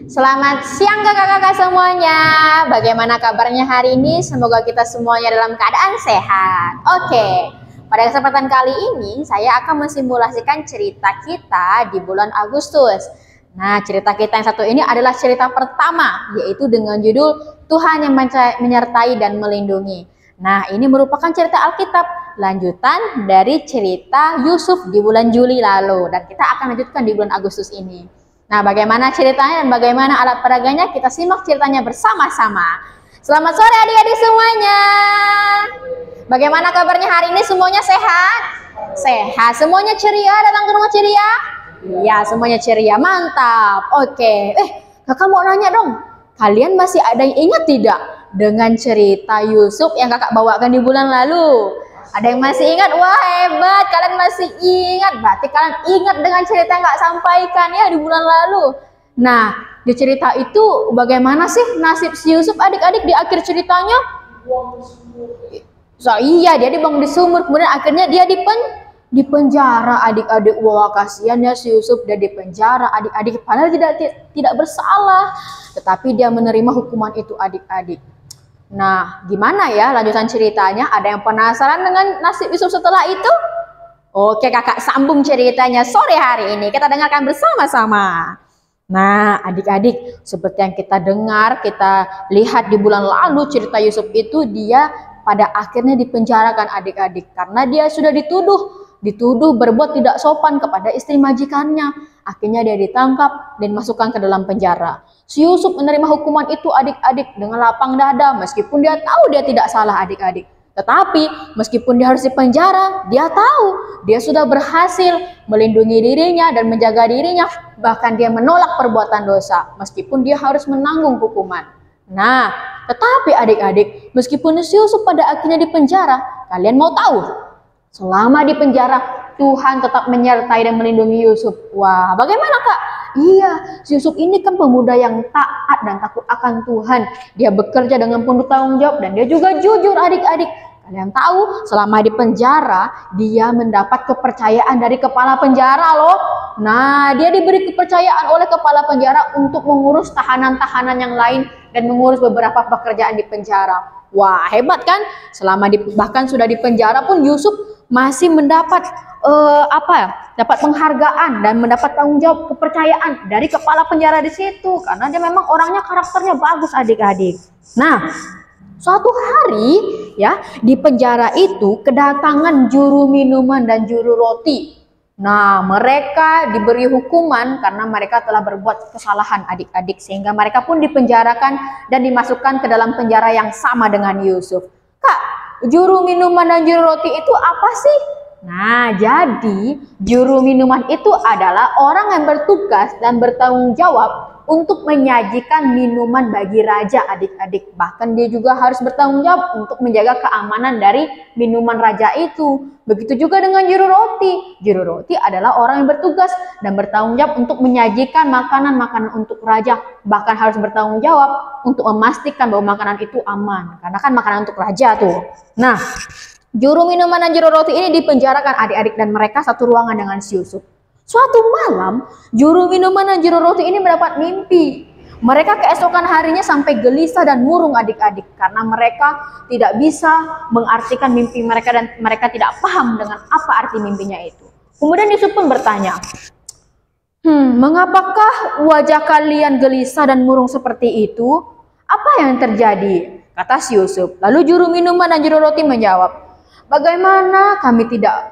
Selamat siang kakak-kakak semuanya. Bagaimana kabarnya hari ini? Semoga kita semuanya dalam keadaan sehat. Oke, pada kesempatan kali ini saya akan mensimulasikan cerita kita di bulan Agustus. Nah, cerita kita yang satu ini adalah cerita pertama, yaitu dengan judul Tuhan yang menyertai dan melindungi. Nah, ini merupakan cerita Alkitab, lanjutan dari cerita Yusuf di bulan Juli lalu. Dan kita akan lanjutkan di bulan Agustus ini. Nah, bagaimana ceritanya dan bagaimana alat peraganya, kita simak ceritanya bersama-sama. Selamat sore adik-adik semuanya. Bagaimana kabarnya hari ini? Semuanya sehat? Sehat. Semuanya ceria, datang ke rumah ceria? Iya, semuanya ceria. Mantap. Oke. Kakak mau nanya dong. Kalian masih ada yang ingat tidak dengan cerita Yusuf yang kakak bawakan di bulan lalu? Ada yang masih ingat? Wah, hebat, kalian masih ingat. Berarti kalian ingat dengan cerita yang gak sampaikan ya di bulan lalu. Nah, di cerita itu bagaimana sih nasib si Yusuf adik-adik di akhir ceritanya? Iya, dia dibuang di sumur, kemudian akhirnya dia di penjara adik-adik. Wah, kasihan ya si Yusuf, dia di penjara adik-adik, padahal tidak bersalah, tetapi dia menerima hukuman itu adik-adik. Nah, gimana ya lanjutan ceritanya? Ada yang penasaran dengan nasib Yusuf setelah itu? Oke, kakak sambung ceritanya sore hari ini. Kita dengarkan bersama-sama. Nah, adik-adik, seperti yang kita dengar, kita lihat di bulan lalu cerita Yusuf itu, dia pada akhirnya dipenjarakan adik-adik. Karena dia sudah dituduh berbuat tidak sopan kepada istri majikannya. Akhirnya dia ditangkap dan masukkan ke dalam penjara. Si Yusuf menerima hukuman itu adik-adik dengan lapang dada, meskipun dia tahu dia tidak salah adik-adik. Tetapi meskipun dia harus dipenjara, dia tahu dia sudah berhasil melindungi dirinya dan menjaga dirinya. Bahkan dia menolak perbuatan dosa, meskipun dia harus menanggung hukuman. Nah, tetapi adik-adik, meskipun si Yusuf pada akhirnya dipenjara, kalian mau tahu? Selama di penjara, Tuhan tetap menyertai dan melindungi Yusuf. Wah, bagaimana kak? Iya, Yusuf ini kan pemuda yang taat dan takut akan Tuhan. Dia bekerja dengan penuh tanggung jawab dan dia juga jujur adik-adik. Kalian tahu, selama di penjara, dia mendapat kepercayaan dari kepala penjara loh. Nah, dia diberi kepercayaan oleh kepala penjara untuk mengurus tahanan-tahanan yang lain dan mengurus beberapa pekerjaan di penjara. Wah, hebat kan? Bahkan sudah di penjara pun Yusuf masih mendapat dapat penghargaan dan mendapat tanggung jawab kepercayaan dari kepala penjara di situ, karena dia memang orangnya karakternya bagus adik-adik. Nah, suatu hari ya di penjara itu kedatangan juru minuman dan juru roti. Nah, mereka diberi hukuman karena mereka telah berbuat kesalahan adik-adik, sehingga mereka pun dipenjarakan dan dimasukkan ke dalam penjara yang sama dengan Yusuf. Kak, juru minuman dan juru roti itu apa sih? Nah, jadi juru minuman itu adalah orang yang bertugas dan bertanggung jawab untuk menyajikan minuman bagi raja adik-adik. Bahkan dia juga harus bertanggung jawab untuk menjaga keamanan dari minuman raja itu. Begitu juga dengan juru roti. Juru roti adalah orang yang bertugas dan bertanggung jawab untuk menyajikan makanan-makanan untuk raja. Bahkan harus bertanggung jawab untuk memastikan bahwa makanan itu aman. Karena kan makanan untuk raja tuh. Nah, juru minuman dan juru roti ini dipenjarakan adik-adik dan mereka satu ruangan dengan si Yusuf. Suatu malam, juru minuman dan juru roti ini mendapat mimpi. Mereka keesokan harinya sampai gelisah dan murung adik-adik karena mereka tidak bisa mengartikan mimpi mereka dan mereka tidak paham dengan apa arti mimpinya itu. Kemudian Yusuf pun bertanya, mengapakah wajah kalian gelisah dan murung seperti itu? Apa yang terjadi? Kata si Yusuf. Lalu juru minuman dan juru roti menjawab, bagaimana kami tidak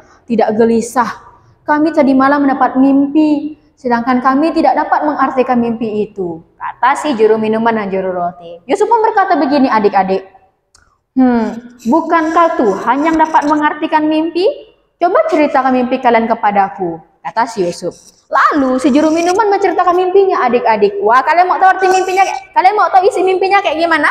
gelisah? Kami tadi malam mendapat mimpi, sedangkan kami tidak dapat mengartikan mimpi itu. Kata si juru minuman dan juru roti. Yusuf pun berkata begini adik-adik. Bukankah Tuhan yang dapat mengartikan mimpi? Coba ceritakan mimpi kalian kepadaku. Kata si Yusuf. Lalu si juru minuman menceritakan mimpinya adik-adik. Wah, kalian mau tahu arti mimpinya? Kalian mau tahu isi mimpinya kayak gimana?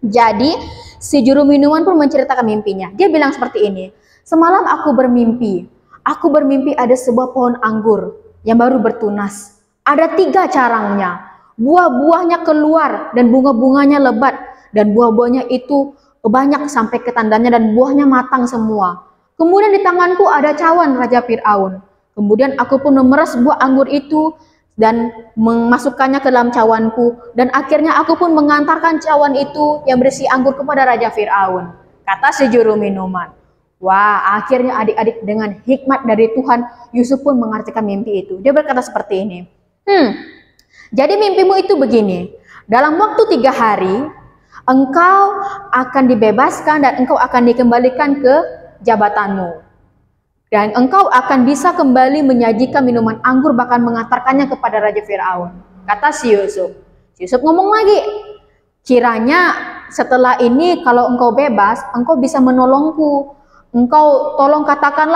Jadi si juru minuman pun menceritakan mimpinya. Dia bilang seperti ini. Semalam aku bermimpi ada sebuah pohon anggur yang baru bertunas. Ada 3 carangnya. Buah-buahnya keluar dan bunga-bunganya lebat. Dan buah-buahnya itu banyak sampai ke tandanya dan buahnya matang semua. Kemudian di tanganku ada cawan Raja Fir'aun. Kemudian aku pun memeras buah anggur itu dan memasukkannya ke dalam cawanku, dan akhirnya aku pun mengantarkan cawan itu yang berisi anggur kepada Raja Fir'aun, kata si juru minuman. Wah, akhirnya adik-adik dengan hikmat dari Tuhan, Yusuf pun mengartikan mimpi itu. Dia berkata seperti ini, jadi mimpimu itu begini, dalam waktu 3 hari, engkau akan dibebaskan dan engkau akan dikembalikan ke jabatanmu. Dan engkau akan bisa kembali menyajikan minuman anggur, bahkan mengantarkannya kepada Raja Fir'aun, kata si Yusuf. Yusuf ngomong lagi, kiranya setelah ini kalau engkau bebas, engkau bisa menolongku. Engkau tolong katakan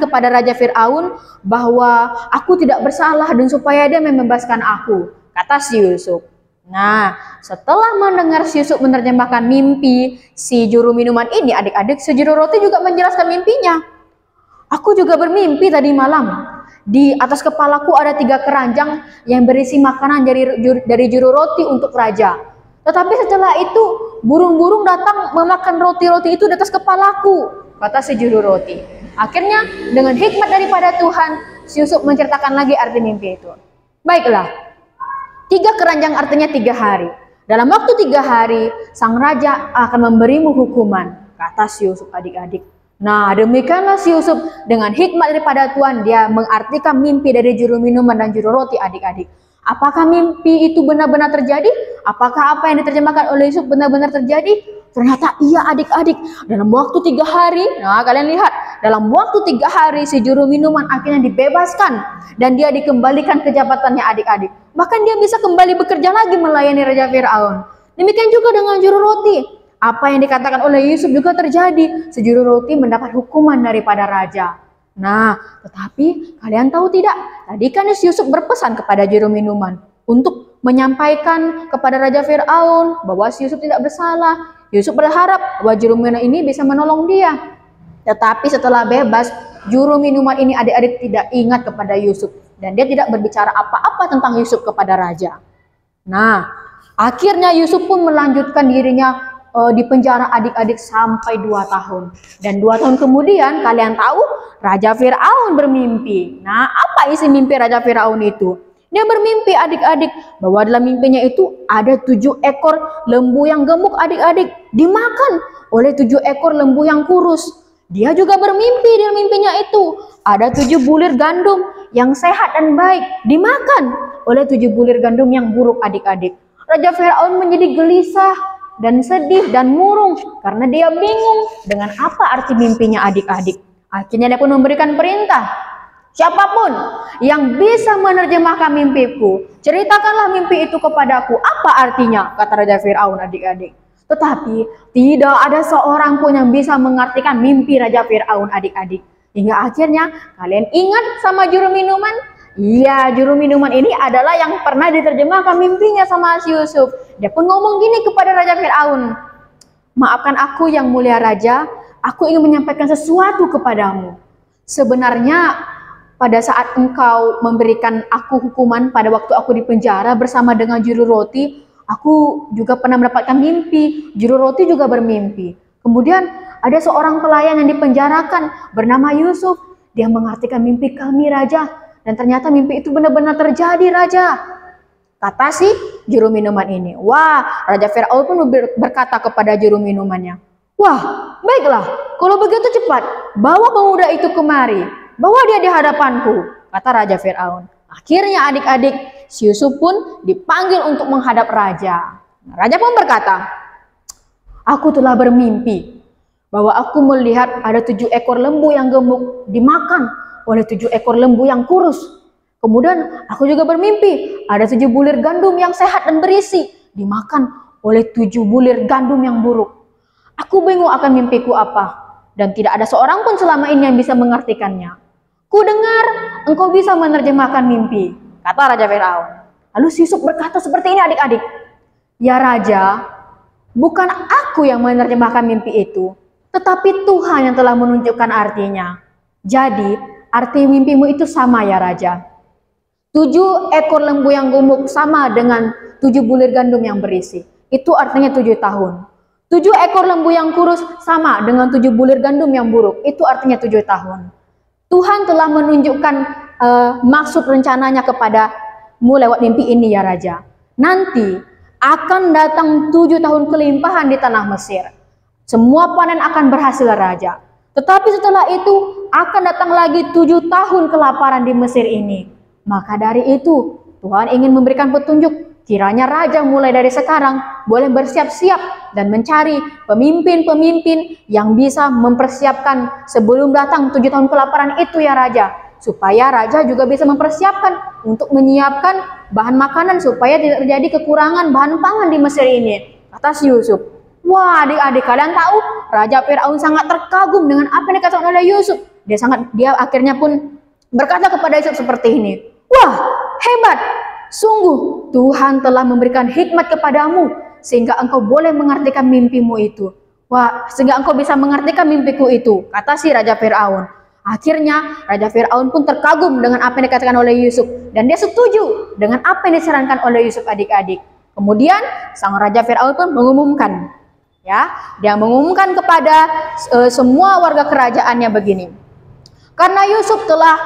kepada Raja Fir'aun bahwa aku tidak bersalah dan supaya dia membebaskan aku, kata si Yusuf. Nah, setelah mendengar si Yusuf menerjemahkan mimpi si juru minuman ini, adik-adik, si juru roti juga menjelaskan mimpinya. Aku juga bermimpi tadi malam. Di atas kepalaku ada 3 keranjang yang berisi makanan dari juru roti untuk raja. Tetapi setelah itu, burung-burung datang memakan roti-roti itu di atas kepalaku, kata si juru roti. Akhirnya, dengan hikmat daripada Tuhan, si Yusuf menceritakan lagi arti mimpi itu. Baiklah, 3 keranjang artinya 3 hari. Dalam waktu 3 hari, sang raja akan memberimu hukuman, kata si Yusuf, adik-adik. Nah, demikianlah si Yusuf dengan hikmat daripada Tuhan, dia mengartikan mimpi dari juru minuman dan juru roti, adik-adik. Apakah mimpi itu benar-benar terjadi? Apakah apa yang diterjemahkan oleh Yusuf benar-benar terjadi? Ternyata iya, adik-adik. Dalam waktu 3 hari, nah kalian lihat, dalam waktu 3 hari si juru minuman akhirnya dibebaskan dan dia dikembalikan ke jabatannya, adik-adik. Bahkan dia bisa kembali bekerja lagi melayani Raja Fir'aun. Demikian juga dengan juru roti. Apa yang dikatakan oleh Yusuf juga terjadi. Si juru roti mendapat hukuman daripada raja. Nah, tetapi kalian tahu tidak? Tadi kan Yusuf berpesan kepada juru minuman untuk menyampaikan kepada Raja Fir'aun bahwa Yusuf tidak bersalah. Yusuf berharap bahwa juru minuman ini bisa menolong dia. Tetapi setelah bebas, juru minuman ini, adik-adik, tidak ingat kepada Yusuf. Dan dia tidak berbicara apa-apa tentang Yusuf kepada raja. Nah, akhirnya Yusuf pun melanjutkan dirinya di penjara, adik-adik, sampai 2 tahun. Dan 2 tahun kemudian, kalian tahu, Raja Fir'aun bermimpi. Nah, apa isi mimpi Raja Fir'aun itu? Dia bermimpi, adik-adik, bahwa dalam mimpinya itu ada 7 ekor lembu yang gemuk, adik-adik, dimakan oleh 7 ekor lembu yang kurus. Dia juga bermimpi dalam mimpinya itu ada 7 bulir gandum yang sehat dan baik, dimakan oleh 7 bulir gandum yang buruk, adik-adik. Raja Fir'aun menjadi gelisah dan sedih dan murung karena dia bingung dengan apa arti mimpinya, adik-adik. Akhirnya dia pun memberikan perintah, siapapun yang bisa menerjemahkan mimpiku, ceritakanlah mimpi itu kepadaku, apa artinya, kata Raja Fir'aun, adik-adik. Tetapi tidak ada seorang pun yang bisa mengartikan mimpi Raja Fir'aun, adik-adik. Hingga akhirnya kalian ingat sama juru minuman? Iya, juru minuman ini adalah yang pernah diterjemahkan mimpinya sama si Yusuf. Dia pun ngomong gini kepada Raja Fir'aun, maafkan aku yang mulia raja, aku ingin menyampaikan sesuatu kepadamu. Sebenarnya pada saat engkau memberikan aku hukuman pada waktu aku di penjara bersama dengan juru roti, aku juga pernah mendapatkan mimpi. Juru roti juga bermimpi. Kemudian ada seorang pelayan yang dipenjarakan bernama Yusuf. Dia mengartikan mimpi kami, raja. Dan ternyata mimpi itu benar-benar terjadi, raja, kata si juru minuman ini. Wah, Raja Fir'aun pun berkata kepada juru minumannya, wah, baiklah, kalau begitu cepat, bawa pemuda itu kemari, bawa dia di hadapanku, kata Raja Fir'aun. Akhirnya, adik-adik, si Yusuf pun dipanggil untuk menghadap raja. Raja pun berkata, aku telah bermimpi bahwa aku melihat ada 7 ekor lembu yang gemuk dimakan oleh 7 ekor lembu yang kurus. Kemudian aku juga bermimpi ada 7 bulir gandum yang sehat dan berisi dimakan oleh 7 bulir gandum yang buruk. Aku bingung akan mimpiku apa, dan tidak ada seorang pun selama ini yang bisa mengartikannya. Ku dengar engkau bisa menerjemahkan mimpi, kata Raja Fir'aun. Lalu Yusuf berkata seperti ini, adik-adik, ya raja, bukan aku yang menerjemahkan mimpi itu, tetapi Tuhan yang telah menunjukkan artinya. Jadi arti mimpimu itu sama, ya raja. 7 ekor lembu yang gemuk sama dengan 7 bulir gandum yang berisi. Itu artinya 7 tahun. 7 ekor lembu yang kurus sama dengan 7 bulir gandum yang buruk. Itu artinya 7 tahun. Tuhan telah menunjukkan maksud rencananya kepadamu lewat mimpi ini ya Raja. Nanti akan datang 7 tahun kelimpahan di tanah Mesir. Semua panen akan berhasil Raja. Tetapi setelah itu akan datang lagi 7 tahun kelaparan di Mesir ini. Maka dari itu Tuhan ingin memberikan petunjuk. Kiranya Raja mulai dari sekarang boleh bersiap-siap dan mencari pemimpin-pemimpin yang bisa mempersiapkan sebelum datang 7 tahun kelaparan itu ya Raja. Supaya Raja juga bisa mempersiapkan untuk menyiapkan bahan makanan supaya tidak terjadi kekurangan bahan pangan di Mesir ini. Kata si Yusuf. Wah, adik-adik, kalian tahu Raja Firaun sangat terkagum dengan apa yang dikatakan oleh Yusuf. Dia akhirnya pun berkata kepada Yusuf seperti ini. Wah, hebat. Sungguh Tuhan telah memberikan hikmat kepadamu sehingga engkau boleh mengartikan mimpimu itu. Wah, sehingga engkau bisa mengartikan mimpiku itu, kata si Raja Firaun. Akhirnya Raja Firaun pun terkagum dengan apa yang dikatakan oleh Yusuf dan dia setuju dengan apa yang disarankan oleh Yusuf adik-adik. Kemudian sang Raja Firaun pun mengumumkan, ya, dia mengumumkan kepada semua warga kerajaannya begini. Karena Yusuf telah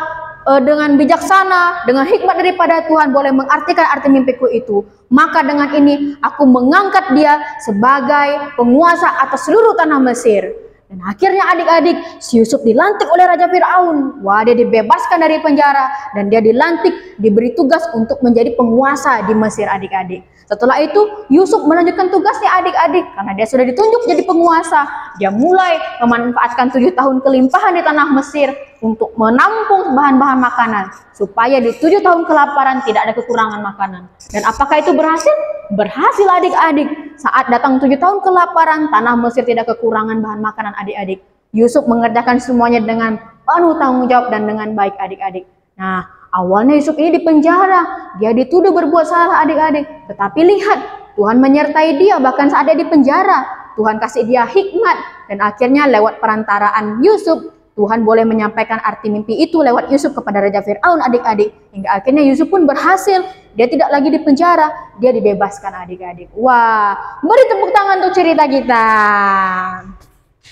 dengan bijaksana, dengan hikmat daripada Tuhan boleh mengartikan arti mimpiku itu, maka dengan ini aku mengangkat dia sebagai penguasa atas seluruh tanah Mesir. Dan akhirnya adik-adik, si Yusuf dilantik oleh Raja Firaun. Wah, dia dibebaskan dari penjara dan dia dilantik, diberi tugas untuk menjadi penguasa di Mesir adik-adik. Setelah itu Yusuf melanjutkan tugasnya adik-adik karena dia sudah ditunjuk jadi penguasa. Dia mulai memanfaatkan 7 tahun kelimpahan di tanah Mesir untuk menampung bahan-bahan makanan supaya di 7 tahun kelaparan tidak ada kekurangan makanan. Dan apakah itu berhasil? Berhasil adik-adik. Saat datang 7 tahun kelaparan, tanah Mesir tidak kekurangan bahan makanan adik-adik. Yusuf mengerjakan semuanya dengan penuh tanggung jawab dan dengan baik adik-adik. Nah, awalnya Yusuf ini dipenjara, dia dituduh berbuat salah adik-adik. Tetapi lihat, Tuhan menyertai dia bahkan saat dia dipenjara. Tuhan kasih dia hikmat dan akhirnya lewat perantaraan Yusuf, Tuhan boleh menyampaikan arti mimpi itu lewat Yusuf kepada Raja Firaun adik-adik. Hingga akhirnya Yusuf pun berhasil, dia tidak lagi dipenjara, dia dibebaskan adik-adik. Wah, beri tepuk tangan untuk cerita kita.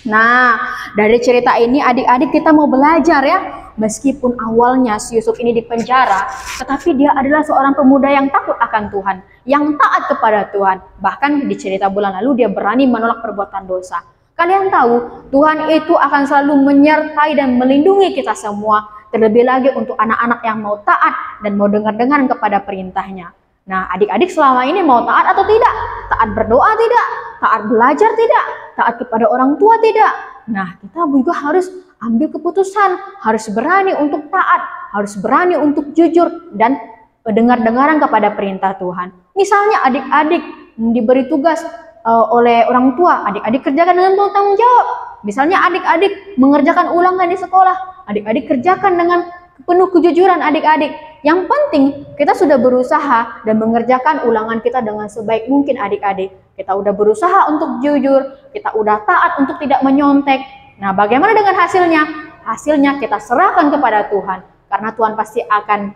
Nah, dari cerita ini adik-adik kita mau belajar ya. Meskipun awalnya si Yusuf ini dipenjara, tetapi dia adalah seorang pemuda yang takut akan Tuhan, yang taat kepada Tuhan. Bahkan di cerita bulan lalu dia berani menolak perbuatan dosa. Kalian tahu, Tuhan itu akan selalu menyertai dan melindungi kita semua. Terlebih lagi untuk anak-anak yang mau taat dan mau dengar-dengar kepada perintahnya. Nah, adik-adik selama ini mau taat atau tidak? Taat berdoa tidak? Taat belajar tidak? Taat kepada orang tua tidak? Nah, kita juga harus ambil keputusan, harus berani untuk taat, harus berani untuk jujur dan dengar-dengaran kepada perintah Tuhan. Misalnya adik-adik diberi tugas oleh orang tua, adik-adik kerjakan dengan penuh tanggung jawab. Misalnya adik-adik mengerjakan ulangan di sekolah, adik-adik kerjakan dengan penuh kejujuran adik-adik. Yang penting kita sudah berusaha dan mengerjakan ulangan kita dengan sebaik mungkin adik-adik. Kita udah berusaha untuk jujur, kita udah taat untuk tidak menyontek. Nah, bagaimana dengan hasilnya? Hasilnya kita serahkan kepada Tuhan. Karena Tuhan pasti akan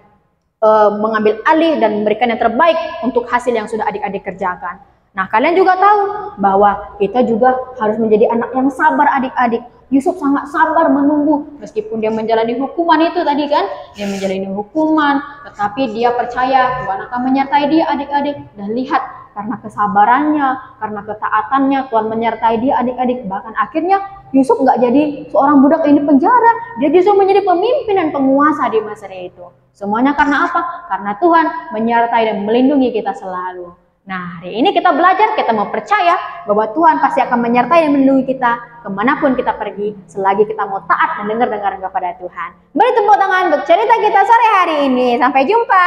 mengambil alih dan memberikan yang terbaik untuk hasil yang sudah adik-adik kerjakan. Nah, kalian juga tahu bahwa kita juga harus menjadi anak yang sabar adik-adik. Yusuf sangat sabar menunggu meskipun dia menjalani hukuman itu tadi kan. Dia menjalani hukuman, tetapi dia percaya Tuhan akan menyertai dia adik-adik. Dan lihat, karena kesabarannya, karena ketaatannya, Tuhan menyertai dia adik-adik. Bahkan akhirnya Yusuf nggak jadi seorang budak yang di penjara. Dia justru menjadi pemimpin dan penguasa di Mesir itu. Semuanya karena apa? Karena Tuhan menyertai dan melindungi kita selalu. Nah, hari ini kita belajar, kita mau percaya bahwa Tuhan pasti akan menyertai dan melindungi kita kemanapun kita pergi, selagi kita mau taat dan dengar-dengar kepada Tuhan. Beri tepuk tangan untuk cerita kita sore hari ini. Sampai jumpa.